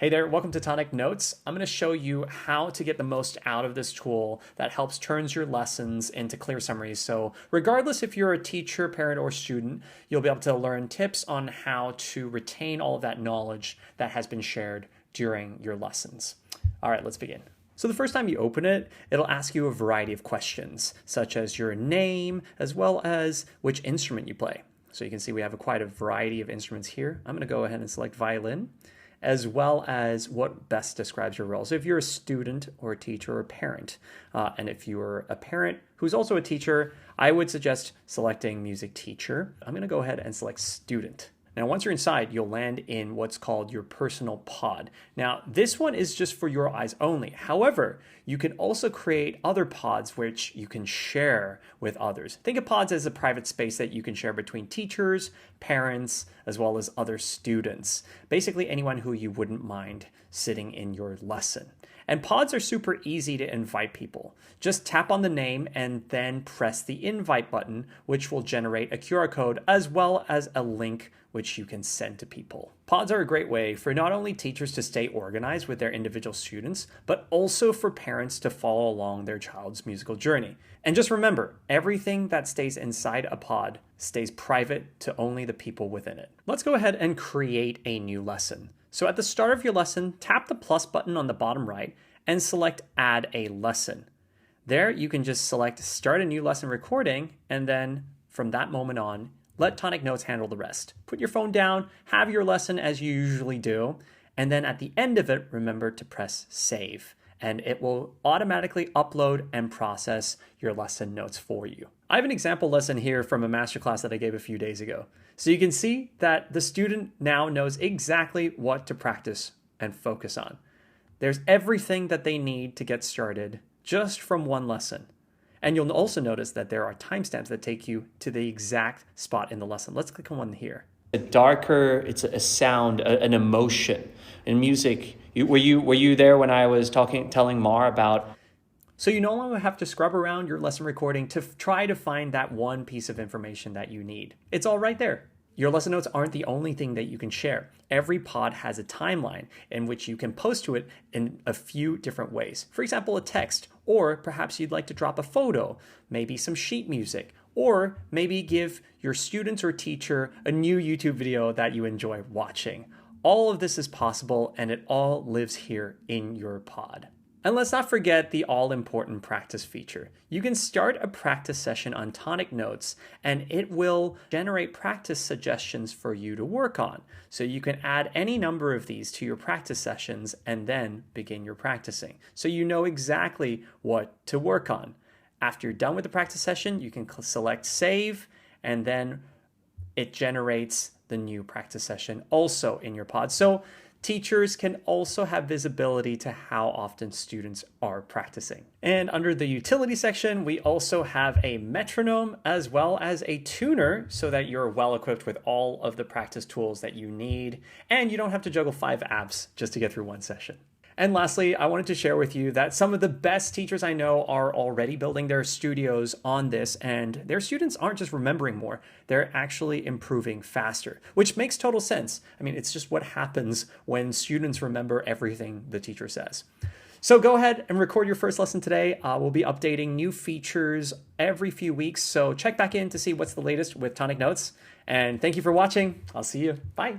Hey there, welcome to Tonic Notes. I'm going to show you how to get the most out of this tool that helps turns your lessons into clear summaries. So regardless if you're a teacher, parent, or student, you'll be able to learn tips on how to retain all of that knowledge that has been shared during your lessons. All right, let's begin. So the first time you open it, it'll ask you a variety of questions, such as your name, as well as which instrument you play. So you can see we have quite a variety of instruments here. I'm going to go ahead and select violin, as well as what best describes your role. So if you're a student or a teacher or a parent, and if you're a parent who's also a teacher, I would suggest selecting music teacher. I'm going to go ahead and select student. Now, once you're inside, you'll land in what's called your personal pod. Now, this one is just for your eyes only. However, you can also create other pods which you can share with others. Think of pods as a private space that you can share between teachers, parents, as well as other students. Basically, anyone who you wouldn't mind sitting in your lesson. And pods are super easy to invite people. Just tap on the name and then press the invite button, which will generate a QR code as well as a link which you can send to people. Pods are a great way for not only teachers to stay organized with their individual students, but also for parents to follow along their child's musical journey. And just remember, everything that stays inside a pod stays private to only the people within it. Let's go ahead and create a new lesson. So at the start of your lesson, tap the plus button on the bottom right and select Add a Lesson. There you can just select Start a New Lesson Recording, and then from that moment on, let Tonic Notes handle the rest. Put your phone down, have your lesson as you usually do, and then at the end of it, remember to press Save, and it will automatically upload and process your lesson notes for you. I have an example lesson here from a masterclass that I gave a few days ago. So you can see that the student now knows exactly what to practice and focus on. There's everything that they need to get started just from one lesson. And you'll also notice that there are timestamps that take you to the exact spot in the lesson. Let's click on one here. A darker, it's a sound, an emotion. In music, were you there when I was telling Mar about? So you no longer have to scrub around your lesson recording to try to find that one piece of information that you need. It's all right there. Your lesson notes aren't the only thing that you can share. Every pod has a timeline in which you can post to it in a few different ways. For example, a text, or perhaps you'd like to drop a photo, maybe some sheet music, or maybe give your students or teacher a new YouTube video that you enjoy watching. All of this is possible, and it all lives here in your pod. And let's not forget the all-important practice feature. You can start a practice session on Tonic Notes, and it will generate practice suggestions for you to work on. So you can add any number of these to your practice sessions and then begin your practicing. So you know exactly what to work on. After you're done with the practice session, you can select Save, and then it generates the new practice session also in your pod. So teachers can also have visibility to how often students are practicing. And under the utility section, we also have a metronome as well as a tuner so that you're well equipped with all of the practice tools that you need, and you don't have to juggle 5 apps just to get through one session. And lastly, I wanted to share with you that some of the best teachers I know are already building their studios on this, and their students aren't just remembering more, they're actually improving faster, which makes total sense. I mean, it's just what happens when students remember everything the teacher says. So go ahead and record your first lesson today. We'll be updating new features every few weeks, so check back in to see what's the latest with Tonic Notes. And thank you for watching. I'll see you. Bye.